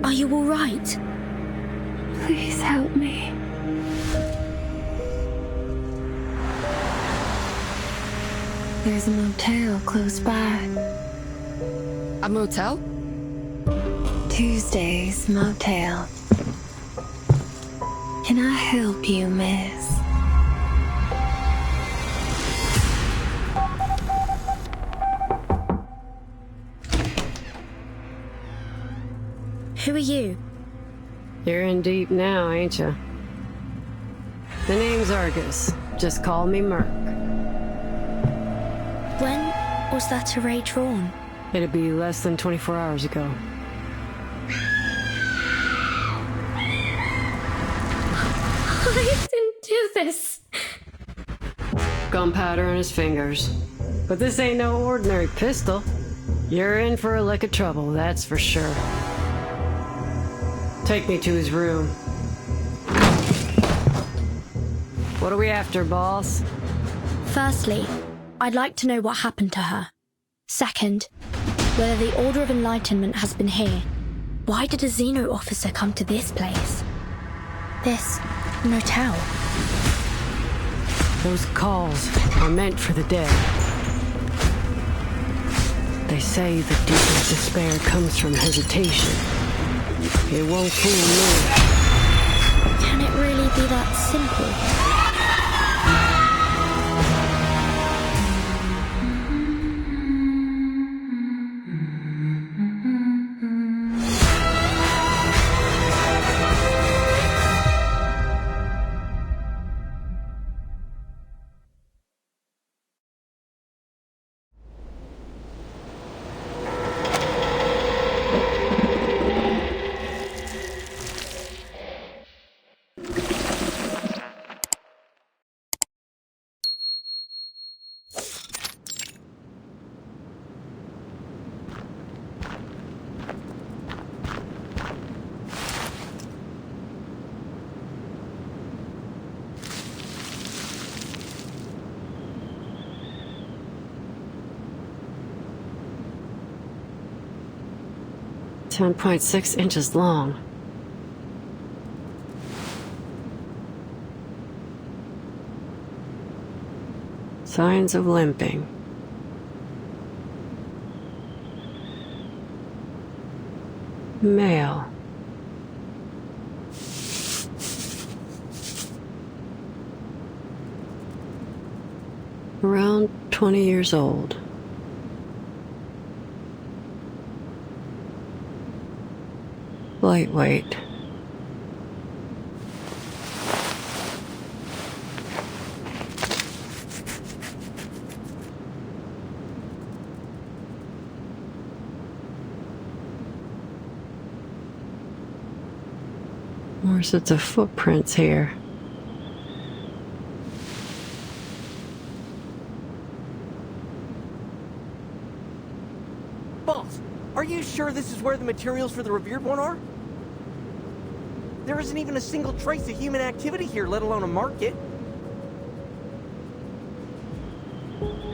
Are you all right? Please help me. There's a motel close by. A motel? Tuesday's Motel. Can I help you, miss? Who are you? You're in deep now, ain't ya? The name's Argus. Just call me Merc. When was that array drawn? It'd be less than 24 hours ago. I didn't do this. Gunpowder on his fingers. But this ain't no ordinary pistol. You're in for a lick of trouble, that's for sure. Take me to his room. What are we after, boss? Firstly, I'd like to know what happened to her. Second, whether the Order of Enlightenment has been here. Why did a Xeno officer come to this place? This motel? Those calls are meant for the dead. They say the deepest despair comes from hesitation. It won't fool me. Can it really be that simple? .6 inches long. Signs of limping. Male. Around 20 years old. Lightweight. More sets of footprints here. Boss, are you sure this is where the materials for the revered one are? There isn't even a single trace of human activity here, let alone a market.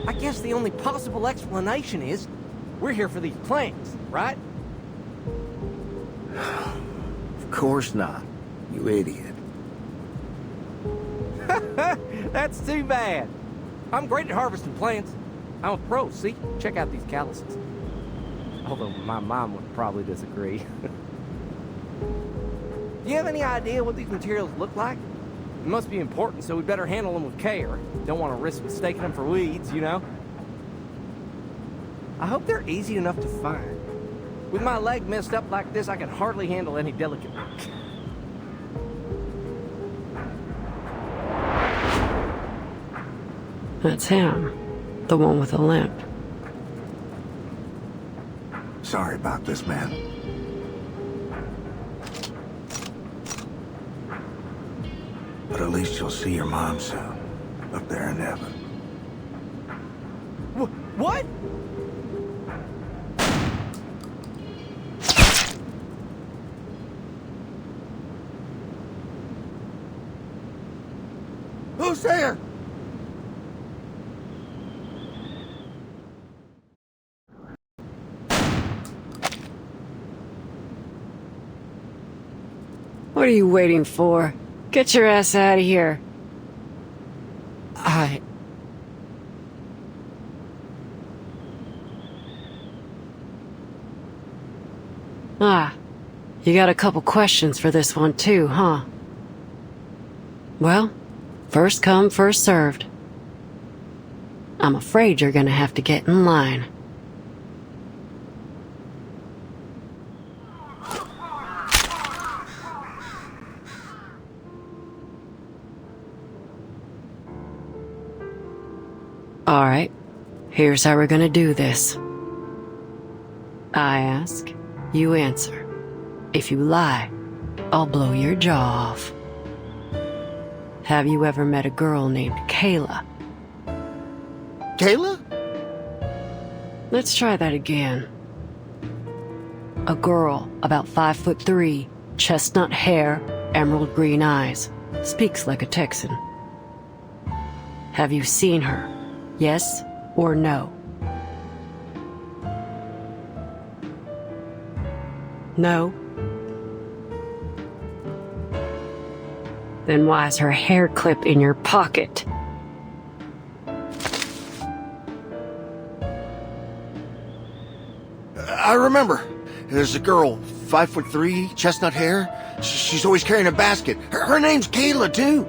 I guess the only possible explanation is we're here for these plants, right? Of course not, you idiot. That's too bad. I'm great at harvesting plants. I'm a pro, see? Check out these calluses. Although my mom would probably disagree. Do you have any idea what these materials look like? It must be important, so we better handle them with care. Don't want to risk mistaking them for weeds, you know? I hope they're easy enough to find. With my leg messed up like this, I can hardly handle any delicate work. That's him. The one with the limp. Sorry about this, man. But at least you'll see your mom soon, up there in heaven. What? Who's there? What are you waiting for? Get your ass out of here. Ah, you got a couple questions for this one too, huh? Well, first come, first served. I'm afraid you're gonna have to get in line. Alright, here's how we're gonna do this. I ask, you answer. If you lie, I'll blow your jaw off. Have you ever met a girl named Kayla? Kayla? Let's try that again. A girl, about 5'3", chestnut hair, emerald green eyes, speaks like a Texan. Have you seen her? Yes or no? No? Then why is her hair clip in your pocket? I remember. There's a girl, 5'3", chestnut hair. She's always carrying a basket. Her name's Kayla, too.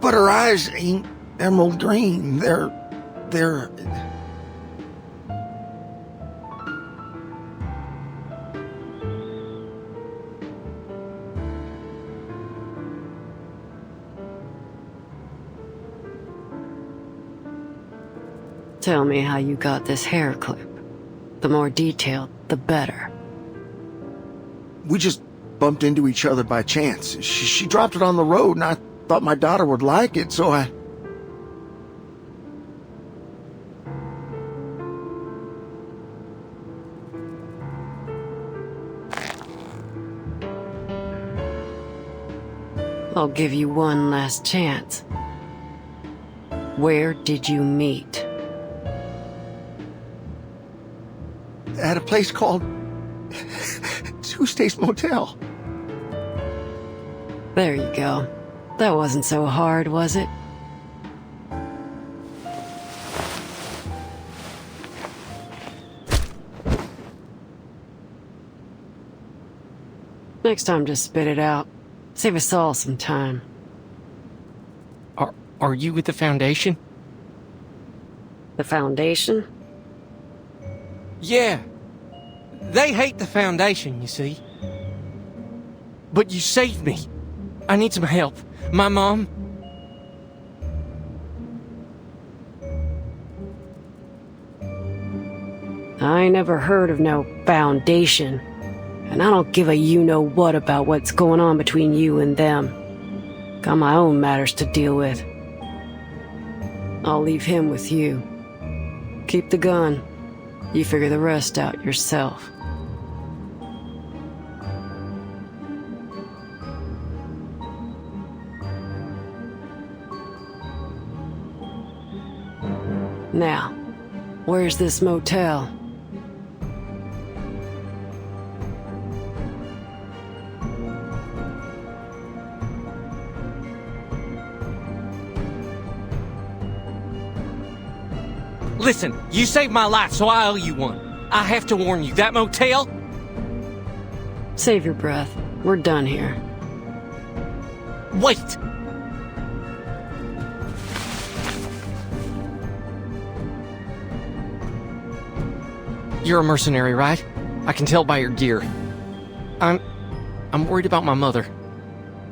But her eyes ain't emerald green. They're... Tell me how you got this hair clip. The more detailed, the better. We just bumped into each other by chance. She dropped it on the road, and I thought my daughter would like it, so I... I'll give you one last chance. Where did you meet? At a place called... Tuesday's Motel. There you go. That wasn't so hard, was it? Next time, just spit it out. Save us all some time. Are you with the Foundation? The Foundation? Yeah. They hate the Foundation, you see. But you saved me. I need some help. My mom... I ain't never heard of no Foundation. And I don't give a you-know-what about what's going on between you and them. Got my own matters to deal with. I'll leave him with you. Keep the gun. You figure the rest out yourself. Now, where's this motel? Listen, you saved my life, so I owe you one. I have to warn you, that motel... Save your breath. We're done here. Wait! You're a mercenary, right? I can tell by your gear. I'm worried about my mother.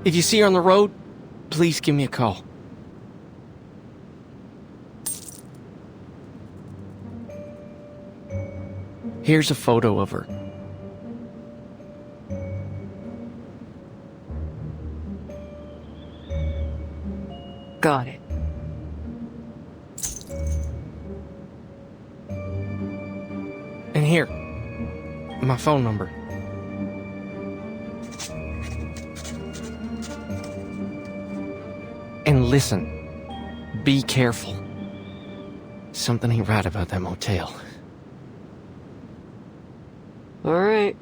If you see her on the road, please give me a call. Here's a photo of her. Got it. And here, my phone number. And listen, be careful. Something ain't right about that motel. All right.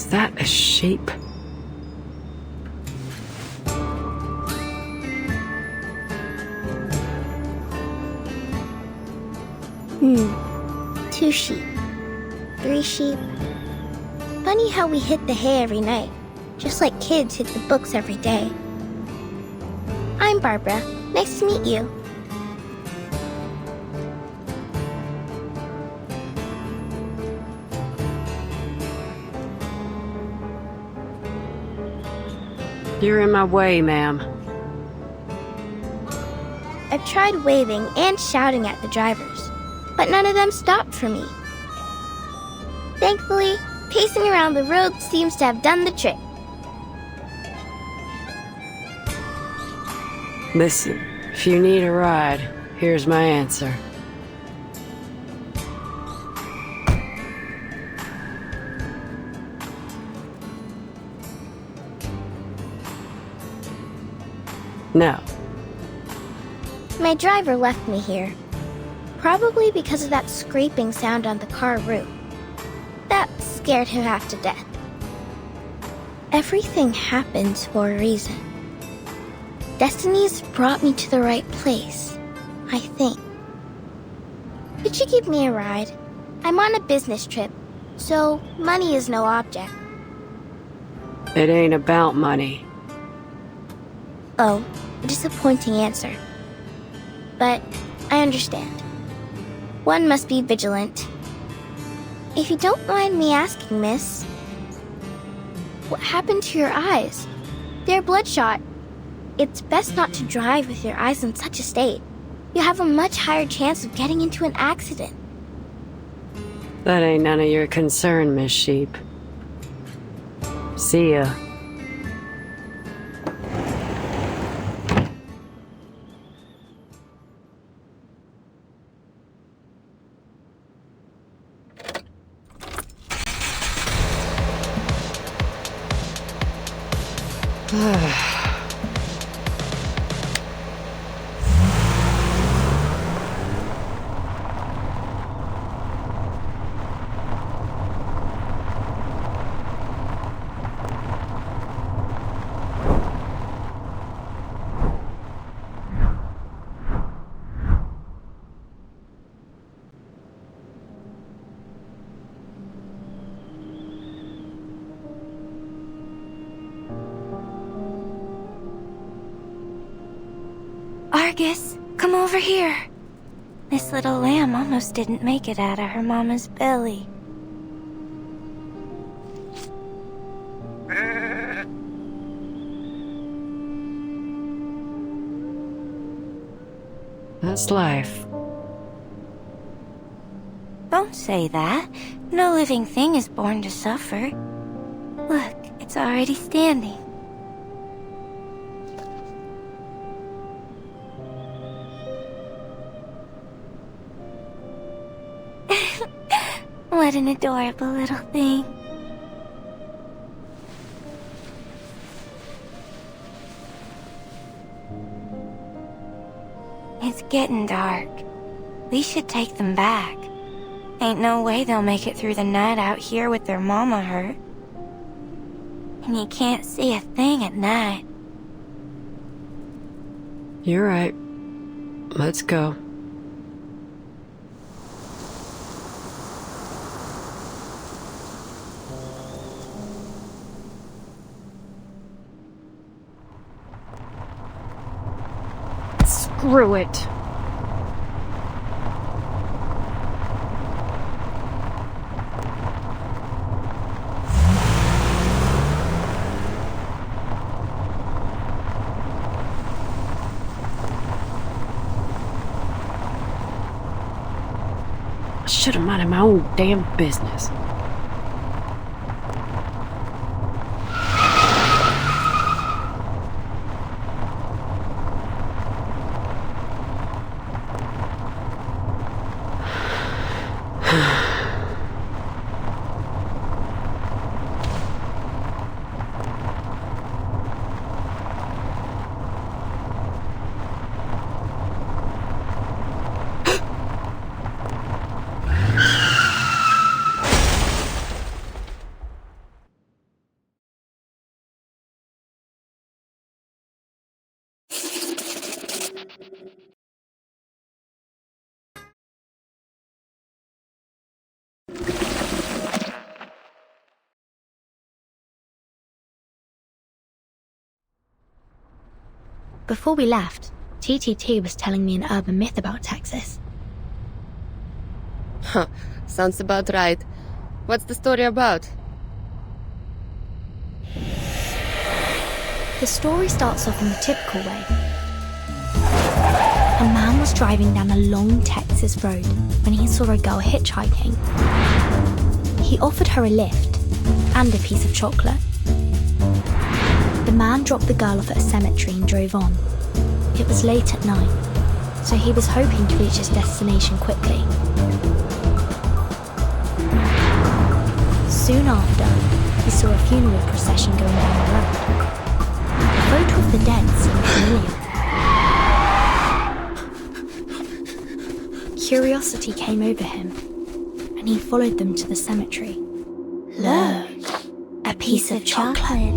Is that a sheep? Two sheep. 3 sheep. Funny how we hit the hay every night, just like kids hit the books every day. I'm Barbara. Nice to meet you. You're in my way, ma'am. I've tried waving and shouting at the drivers, but none of them stopped for me. Thankfully, pacing around the road seems to have done the trick. Listen, if you need a ride, here's my answer. No. My driver left me here, probably because of that scraping sound on the car roof. That scared him half to death. Everything happens for a reason. Destiny's brought me to the right place, I think. Could you give me a ride? I'm on a business trip, so money is no object. It ain't about money. Oh, a disappointing answer. But I understand. One must be vigilant. If you don't mind me asking, miss, what happened to your eyes? They're bloodshot. It's best not to drive with your eyes in such a state. You have a much higher chance of getting into an accident. That ain't none of your concern, Miss Sheep. See ya. Argus, come over here. This little lamb almost didn't make it out of her mama's belly. That's life. Don't say that. No living thing is born to suffer. Look, it's already standing. What an adorable little thing. It's getting dark. We should take them back. Ain't no way they'll make it through the night out here with their mama hurt. And you can't see a thing at night. You're right. Let's go. Screw it. I should have minded my own damn business. Before we left, TTT was telling me an urban myth about Texas. Huh, sounds about right. What's the story about? The story starts off in the typical way. A man was driving down a long Texas road when he saw a girl hitchhiking. He offered her a lift and a piece of chocolate. The man dropped the girl off at a cemetery and drove on. It was late at night, so he was hoping to reach his destination quickly. Soon after, he saw a funeral procession going down the road. The photo of the dead seemed familiar. Curiosity came over him, and he followed them to the cemetery. Look, a piece of chocolate.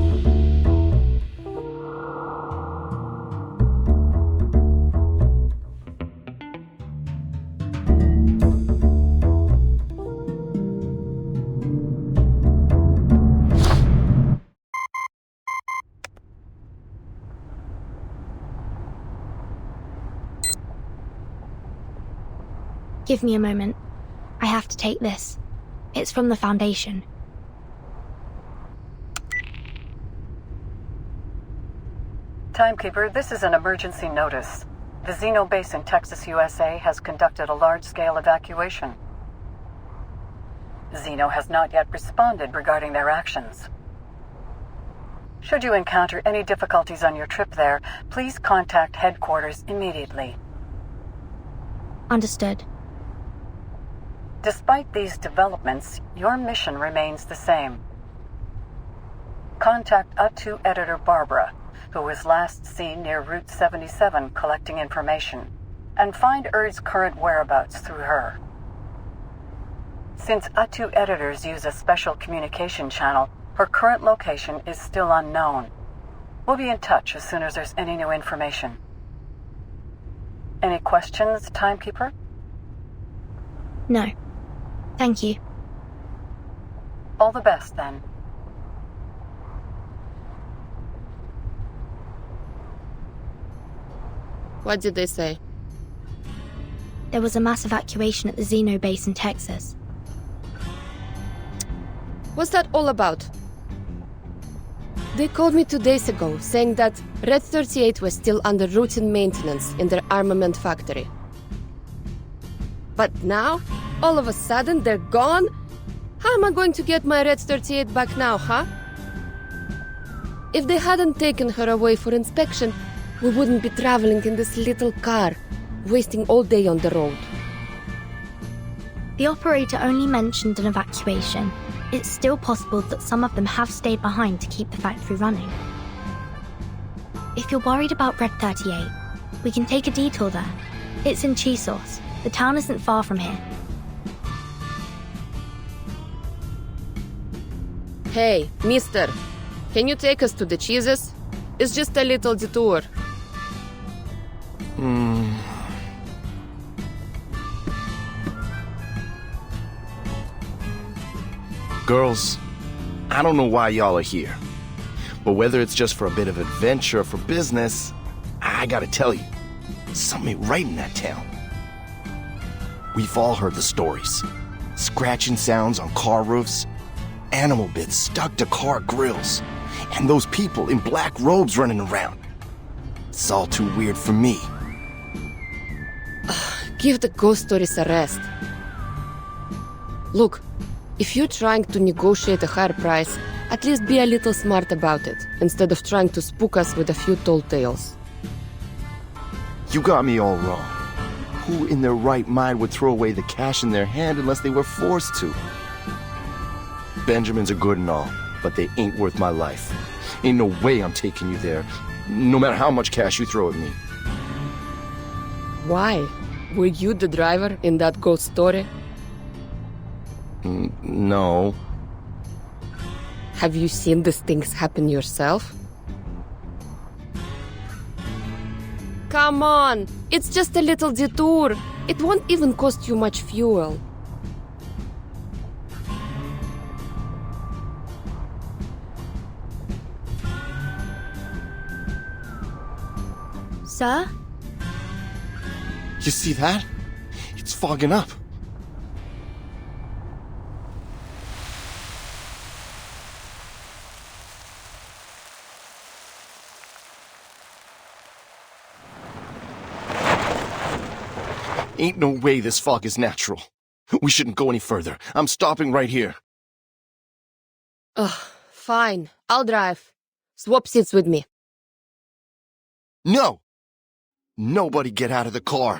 Give me a moment. I have to take this. It's from the Foundation. Timekeeper, this is an emergency notice. The Xeno base in Texas, USA has conducted a large-scale evacuation. Xeno has not yet responded regarding their actions. Should you encounter any difficulties on your trip there, please contact headquarters immediately. Understood. Despite these developments, your mission remains the same. Contact U2 editor Barbara, who was last seen near Route 77 collecting information, and find Erd's current whereabouts through her. Since U2 editors use a special communication channel, her current location is still unknown. We'll be in touch as soon as there's any new information. Any questions, Timekeeper? No. Thank you. All the best, then. What did they say? There was a mass evacuation at the Xeno base in Texas. What's that all about? They called me 2 days ago, saying that Red 38 was still under routine maintenance in their armament factory. But now, all of a sudden, they're gone? How am I going to get my Red 38 back now, huh? If they hadn't taken her away for inspection, we wouldn't be traveling in this little car, wasting all day on the road. The operator only mentioned an evacuation. It's still possible that some of them have stayed behind to keep the factory running. If you're worried about Red 38, we can take a detour there. It's in Chisos. The town isn't far from here. Hey, mister, can you take us to the cheeses? It's just a little detour. Girls, I don't know why y'all are here. But whether it's just for a bit of adventure or for business, I gotta tell you, something ain't right in that town. We've all heard the stories. Scratching sounds on car roofs, animal bits stuck to car grills, and those people in black robes running around. It's all too weird for me. Give the ghost stories a rest. Look, if you're trying to negotiate a higher price, at least be a little smart about it, instead of trying to spook us with a few tall tales. You got me all wrong. Who in their right mind would throw away the cash in their hand unless they were forced to? Benjamins are good and all, but they ain't worth my life. Ain't no way I'm taking you there, no matter how much cash you throw at me. Why? Were you the driver in that ghost story? No. Have you seen these things happen yourself? Come on! It's just a little detour. It won't even cost you much fuel. Sir? You see that? It's fogging up. Ain't no way this fog is natural. We shouldn't go any further. I'm stopping right here. Ugh, fine. I'll drive. Swap seats with me. No! Nobody get out of the car.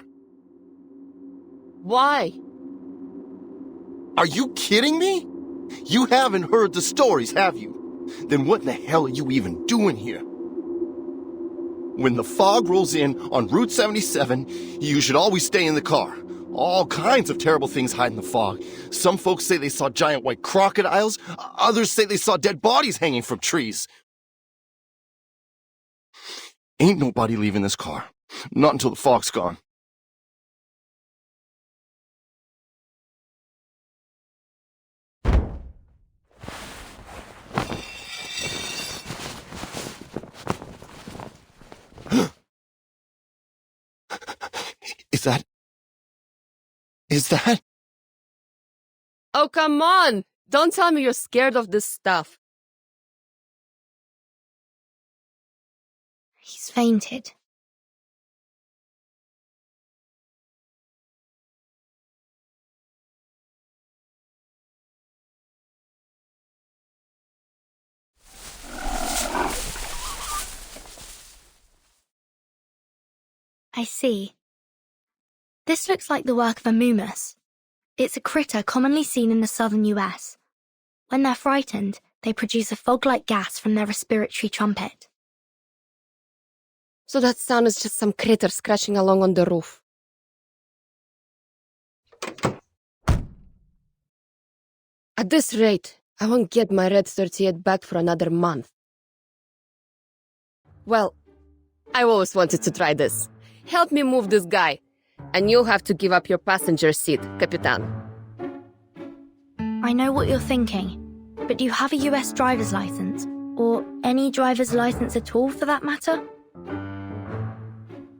Why? Are you kidding me? You haven't heard the stories, have you? Then what in the hell are you even doing here? When the fog rolls in on Route 77, you should always stay in the car. All kinds of terrible things hide in the fog. Some folks say they saw giant white crocodiles. Others say they saw dead bodies hanging from trees. Ain't nobody leaving this car. Not until the fog's gone. Is that? Oh, come on! Don't tell me you're scared of this stuff. He's fainted. I see. This looks like the work of a mumus. It's a critter commonly seen in the southern US. When they're frightened, they produce a fog-like gas from their respiratory trumpet. So that sound is just some critter scratching along on the roof. At this rate, I won't get my Red 38 back for another month. Well, I always wanted to try this. Help me move this guy. And you'll have to give up your passenger seat, Capitan. I know what you're thinking, but do you have a US driver's license? Or any driver's license at all, for that matter?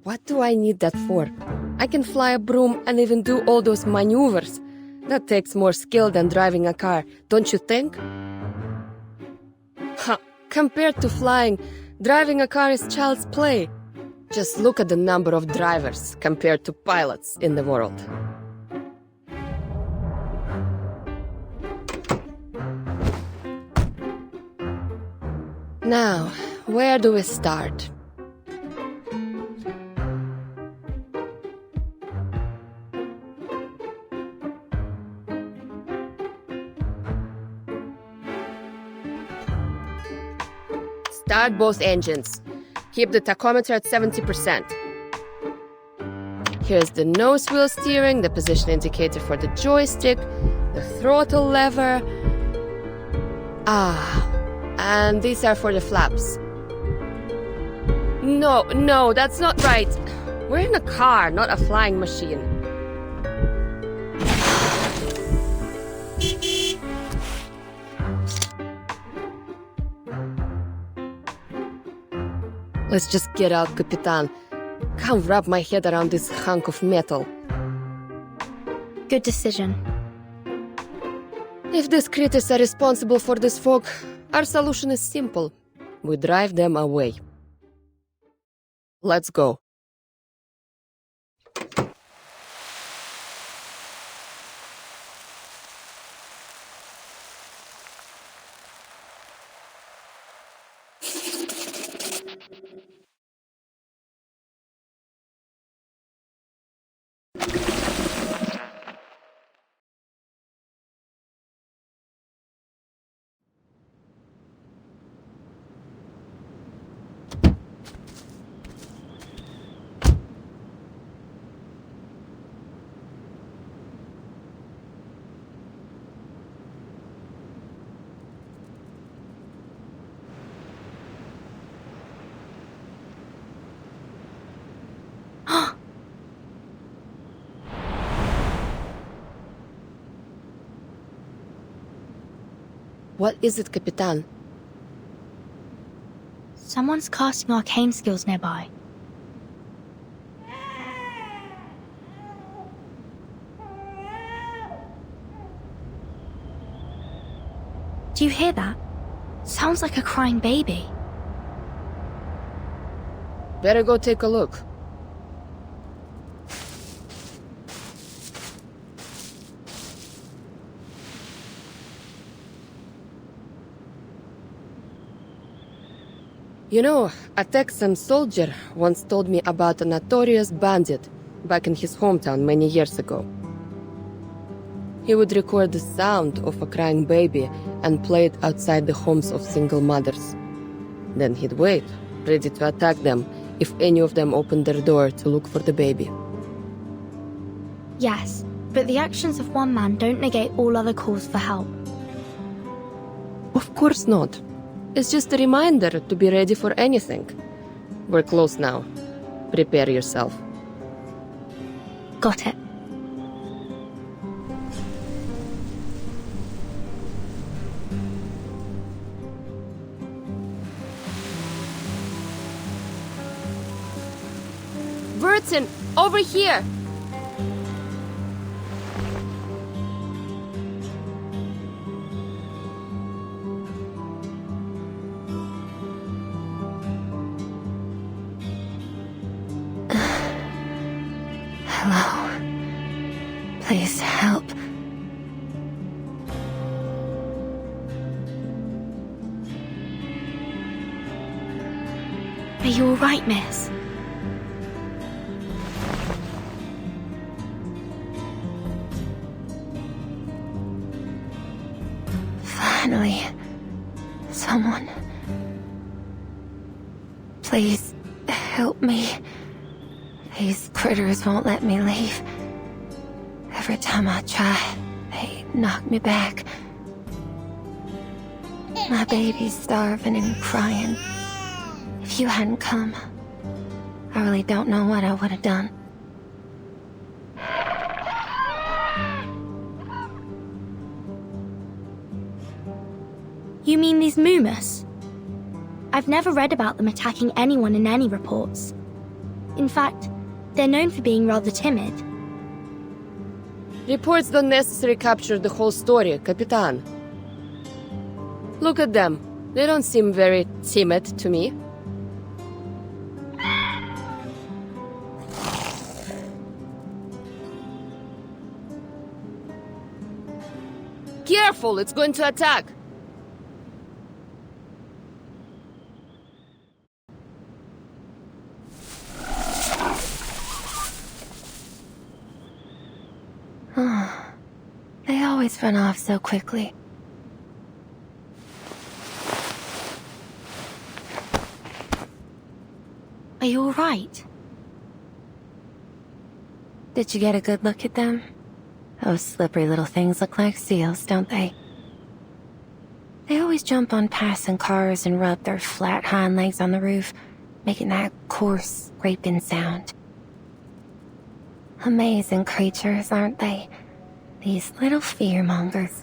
What do I need that for? I can fly a broom and even do all those maneuvers. That takes more skill than driving a car, don't you think? Ha! Compared to flying, driving a car is child's play. Just look at the number of drivers compared to pilots in the world. Now, where do we start? Start both engines. Keep the tachometer at 70%. Here's the nose wheel steering, the position indicator for the joystick, the throttle lever. And these are for the flaps. No, that's not right. We're in a car, not a flying machine. Let's just get out, Capitan. Can't wrap my head around this hunk of metal. Good decision. If these critters are responsible for this fog, our solution is simple. We drive them away. Let's go. What is it, Capitan? Someone's casting arcane skills nearby. Do you hear that? Sounds like a crying baby. Better go take a look. You know, a Texan soldier once told me about a notorious bandit back in his hometown many years ago. He would record the sound of a crying baby and play it outside the homes of single mothers. Then he'd wait, ready to attack them if any of them opened their door to look for the baby. Yes, but the actions of one man don't negate all other calls for help. Of course not. It's just a reminder to be ready for anything. We're close now. Prepare yourself. Got it. Vertain, over here! Hello. Please help. Are you alright, miss? Finally. Someone. Please help me. These critters won't let me leave. Every time I try, they knock me back. My baby's starving and crying. If you hadn't come, I really don't know what I would have done. You mean these Moomus? I've never read about them attacking anyone in any reports. In fact, they're known for being rather timid. Reports don't necessarily capture the whole story, Capitan. Look at them. They don't seem very timid to me. Careful, it's going to attack! They always run off so quickly. Are you alright? Did you get a good look at them? Those slippery little things look like seals, don't they? They always jump on passing cars and rub their flat hind legs on the roof, making that coarse, scraping sound. Amazing creatures, aren't they? These little fearmongers.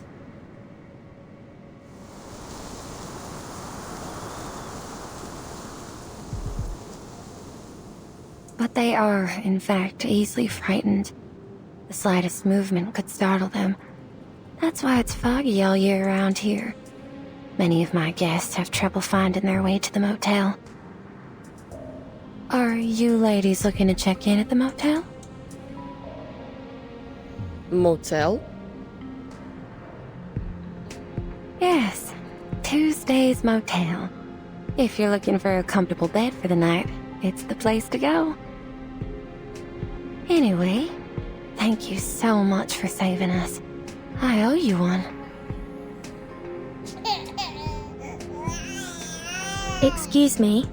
But they are, in fact, easily frightened. The slightest movement could startle them. That's why it's foggy all year around here. Many of my guests have trouble finding their way to the motel. Are you ladies looking to check in at the motel? Motel? Yes, Tuesday's Motel. If you're looking for a comfortable bed for the night, it's the place to go. Anyway, thank you so much for saving us. I owe you one. Excuse me?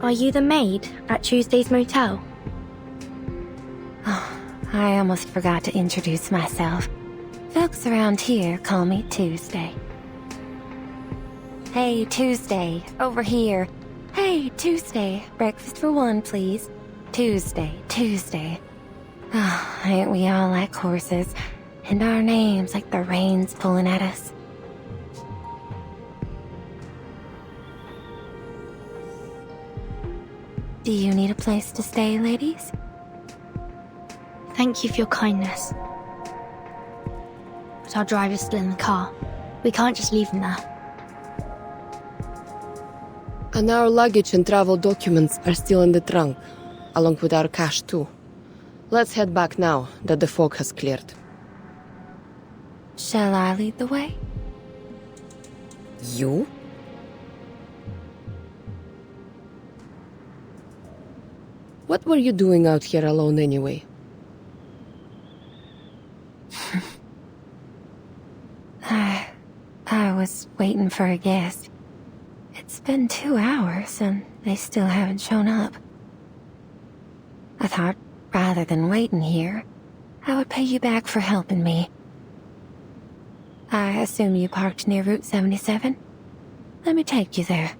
Are you the maid at Tuesday's Motel? Oh, I almost forgot to introduce myself. Folks around here call me Tuesday. Hey, Tuesday, over here. Hey, Tuesday, breakfast for one, please. Tuesday, Tuesday. Oh, ain't we all like horses? And our names like the reins pulling at us. Do you need a place to stay, ladies? Thank you for your kindness. But our driver's still in the car. We can't just leave them there. And our luggage and travel documents are still in the trunk, along with our cash too. Let's head back now that the fog has cleared. Shall I lead the way? You? What were you doing out here alone anyway? I was waiting for a guest. It's been 2 hours and they still haven't shown up. I thought, rather than waiting here, I would pay you back for helping me. I assume you parked near Route 77? Let me take you there.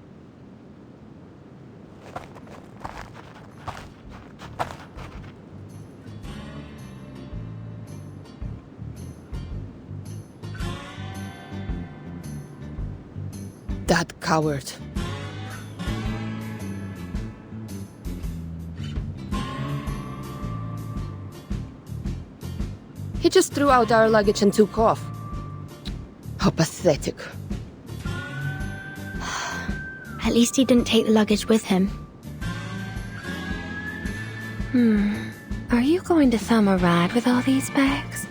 That coward. He just threw out our luggage and took off. How pathetic. At least he didn't take the luggage with him. Are you going to thumb a ride with all these bags?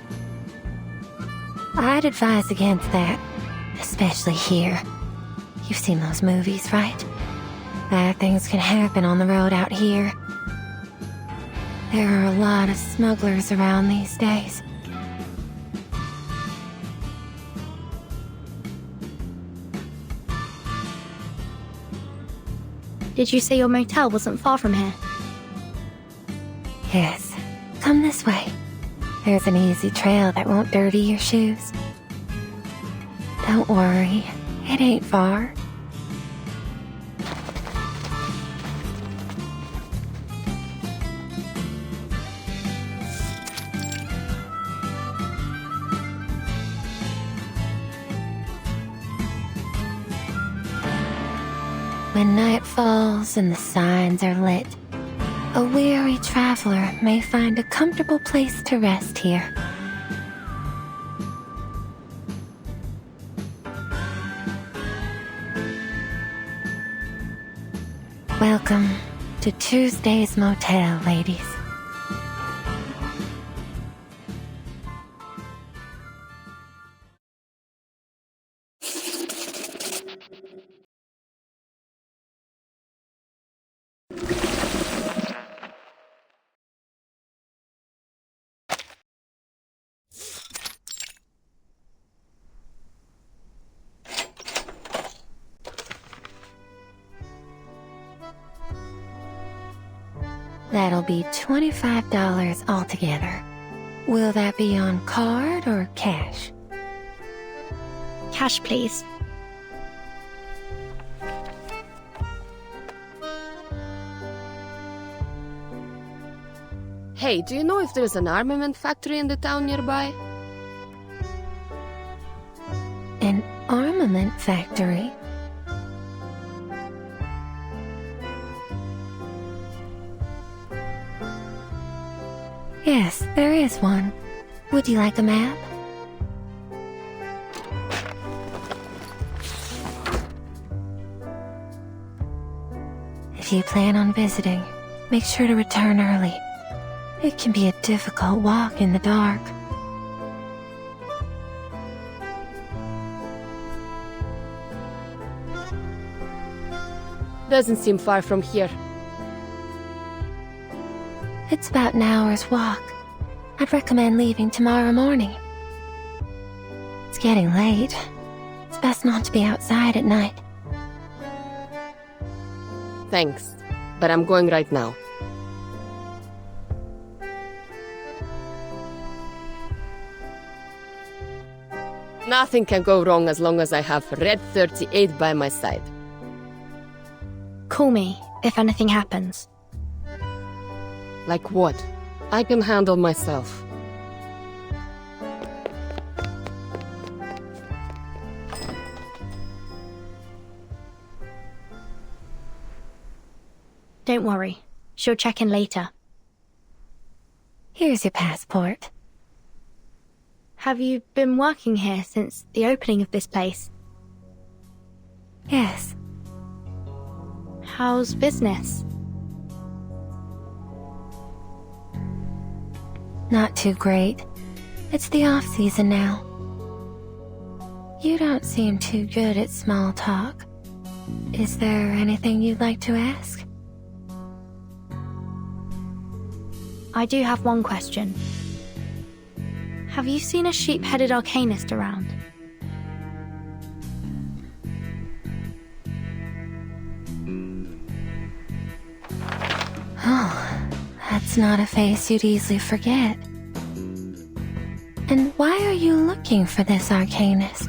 I'd advise against that, especially here. You've seen those movies, right? Bad things can happen on the road out here. There are a lot of smugglers around these days. Did you say your motel wasn't far from here? Yes, come this way. There's an easy trail that won't dirty your shoes. Don't worry, it ain't far. When night falls and the signs are lit, a weary traveler may find a comfortable place to rest here. Welcome to Tuesday's Motel, ladies. That'll be $25 altogether. Will that be on card or cash? Cash, please. Hey, do you know if there's an armament factory in the town nearby? An armament factory? Yes, there is one. Would you like a map? If you plan on visiting, make sure to return early. It can be a difficult walk in the dark. Doesn't seem far from here. It's about an hour's walk. I'd recommend leaving tomorrow morning. It's getting late. It's best not to be outside at night. Thanks, but I'm going right now. Nothing can go wrong as long as I have Red 38 by my side. Call me if anything happens. Like what? I can handle myself. Don't worry. She'll check in later. Here's your passport. Have you been working here since the opening of this place? Yes. How's business? Not too great. It's the off-season now. You don't seem too good at small talk. Is there anything you'd like to ask? I do have one question. Have you seen a sheep-headed arcanist around? Oh, that's not a face you'd easily forget. And why are you looking for this arcanist?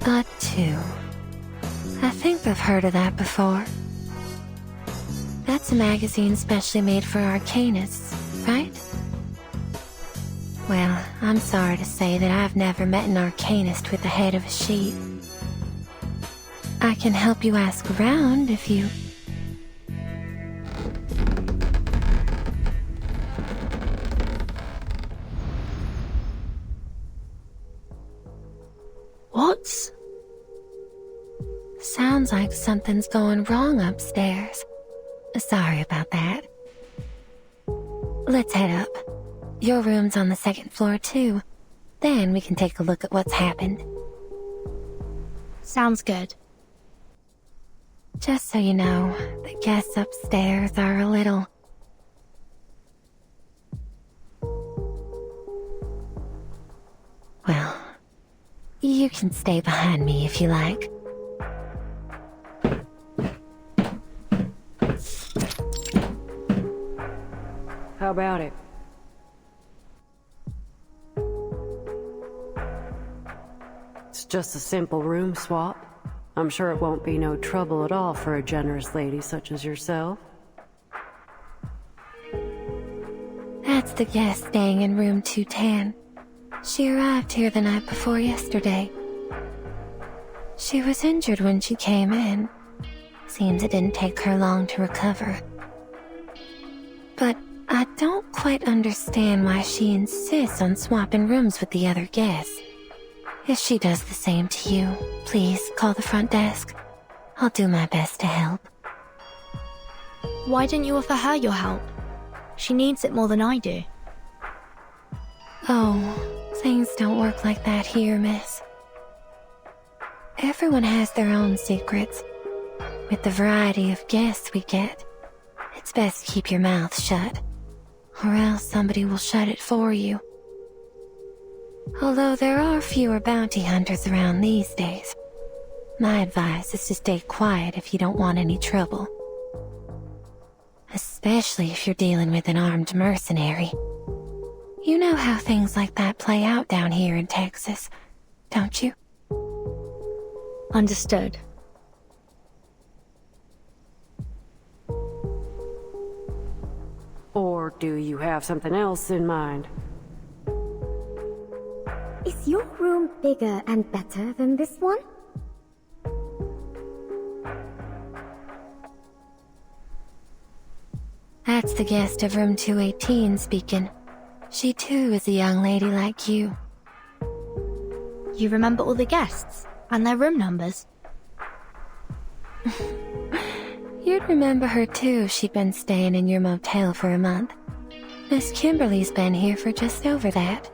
Got two. I think I've heard of that before. That's a magazine specially made for arcanists, right? Well, I'm sorry to say that I've never met an arcanist with the head of a sheep. I can help you ask around if you... What? Sounds like something's going wrong upstairs. Sorry about that. Let's head up. Your room's on the second floor, too. Then we can take a look at what's happened. Sounds good. Just so you know, the guests upstairs are a little... Well, you can stay behind me if you like. How about it? It's just a simple room swap. I'm sure it won't be no trouble at all for a generous lady such as yourself. That's the guest staying in room 210. She arrived here the night before yesterday. She was injured when she came in. Seems it didn't take her long to recover. But I don't quite understand why she insists on swapping rooms with the other guests. If she does the same to you, please call the front desk. I'll do my best to help. Why didn't you offer her your help? She needs it more than I do. Oh, things don't work like that here, miss. Everyone has their own secrets. With the variety of guests we get, it's best to keep your mouth shut, or else somebody will shut it for you. Although there are fewer bounty hunters around these days, my advice is to stay quiet if you don't want any trouble. Especially if you're dealing with an armed mercenary. You know how things like that play out down here in Texas, don't you? Understood. Or do you have something else in mind? Is your room bigger and better than this one? That's the guest of room 218 speaking. She too is a young lady like you. You remember all the guests and their room numbers? You'd remember her too if she'd been staying in your motel for a month. Miss Kimberly's been here for just over that.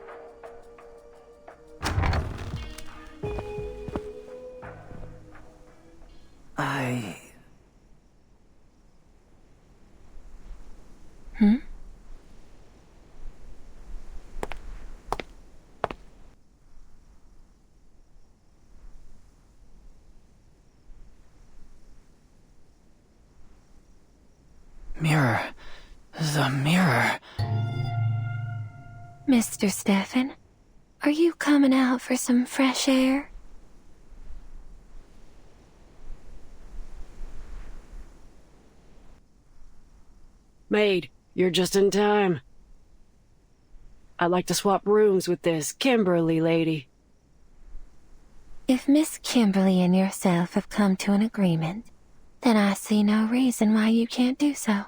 Mirror. The mirror. Mr. Stefan, are you coming out for some fresh air? Maid, you're just in time. I'd like to swap rooms with this Kimberly lady. If Miss Kimberly and yourself have come to an agreement, then I see no reason why you can't do so.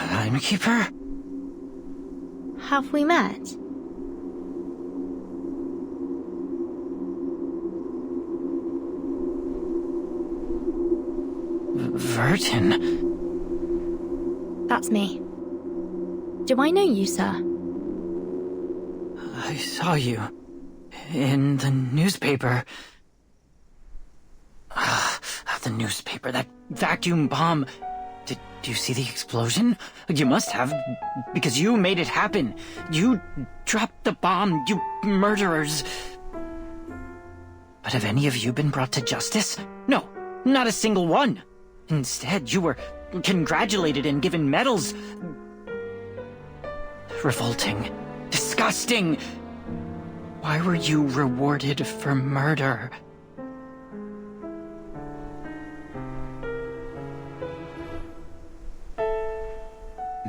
Timekeeper? Have we met? Vertain? That's me. Do I know you, sir? I saw you. In the newspaper. The newspaper, that vacuum bomb. Did you see the explosion? You must have, because you made it happen. You dropped the bomb, you murderers. But have any of you been brought to justice? No, not a single one. Instead, you were congratulated and given medals. Revolting. Disgusting. Why were you rewarded for murder?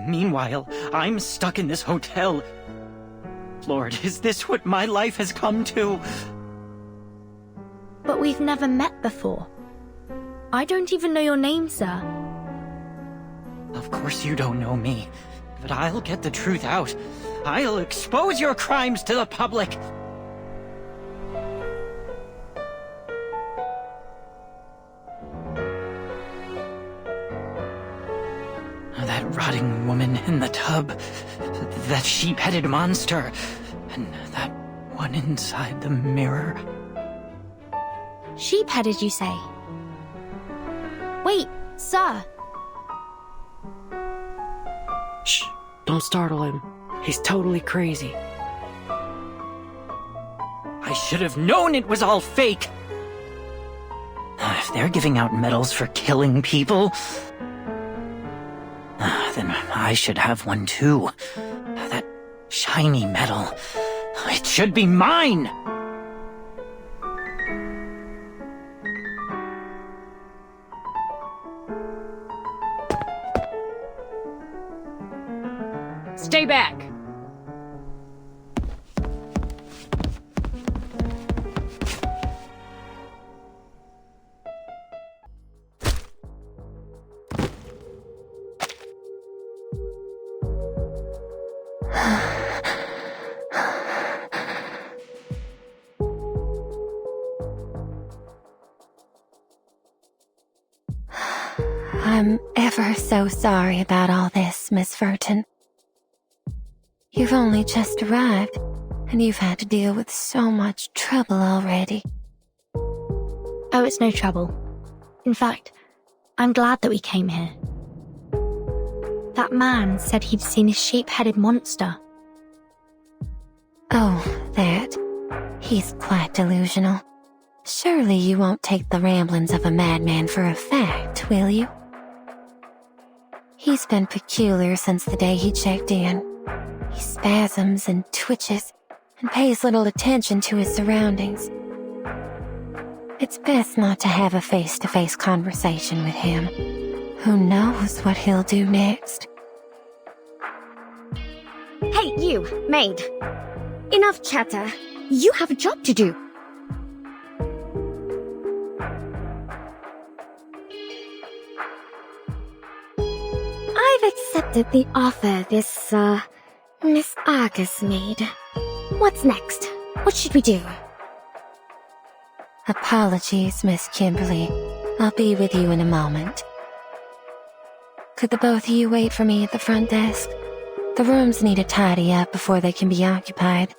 Meanwhile, I'm stuck in this hotel. Lord, is this what my life has come to? But we've never met before. I don't even know your name, sir. Of course you don't know me, but I'll get the truth out. I'll expose your crimes to the public. That rotting woman in the tub, that sheep-headed monster, and that one inside the mirror. Sheep-headed, you say? Wait, sir. Shh, don't startle him. He's totally crazy. I should have known it was all fake! If they're giving out medals for killing people, then I should have one too. That shiny medal. It should be mine! Stay back! I'm ever so sorry about all this, Miss Vertain. You've only just arrived, and you've had to deal with so much trouble already. Oh, it's no trouble. In fact, I'm glad that we came here. That man said he'd seen a sheep-headed monster. Oh, that. He's quite delusional. Surely you won't take the ramblings of a madman for a fact, will you? He's been peculiar since the day he checked in. He spasms and twitches and pays little attention to his surroundings. It's best not to have a face-to-face conversation with him. Who knows what he'll do next? Hey, you, maid. Enough chatter. You have a job to do. I've accepted the offer this, Miss Argus made. What's next? What should we do? Apologies, Miss Kimberly. I'll be with you in a moment. Could the both of you wait for me at the front desk? The rooms need a tidy up before they can be occupied.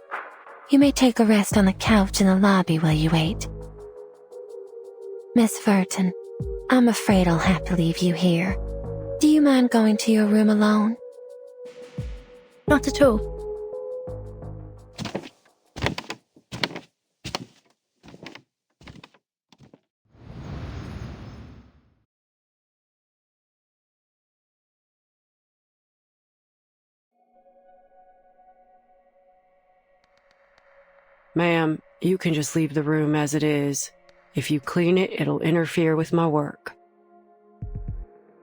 You may take a rest on the couch in the lobby while you wait. Miss Vertain, I'm afraid I'll have to leave you here. Do you mind going to your room alone? Not at all. Ma'am, you can just leave the room as it is. If you clean it, it'll interfere with my work.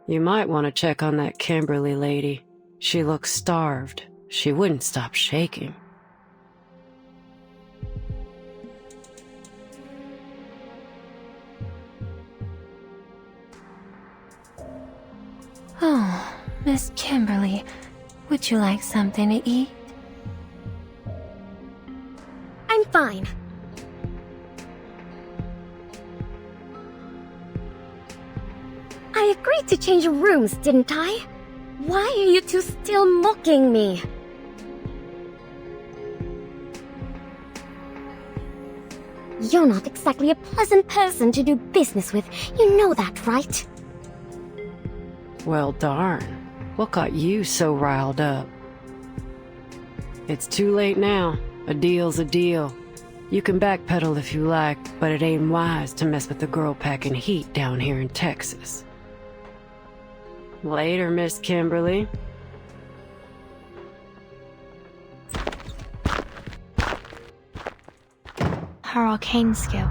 You might want to check on that Kimberly lady. She looks starved. She wouldn't stop shaking. Oh, Miss Kimberly, would you like something to eat? I'm fine. I agreed to change rooms, didn't I? Why are you two still mocking me? You're not exactly a pleasant person to do business with. You know that, right? Well, darn. What got you so riled up? It's too late now. A deal's a deal. You can backpedal if you like, but it ain't wise to mess with the girl packing heat down here in Texas. Later, Miss Kimberly. Her arcane skill.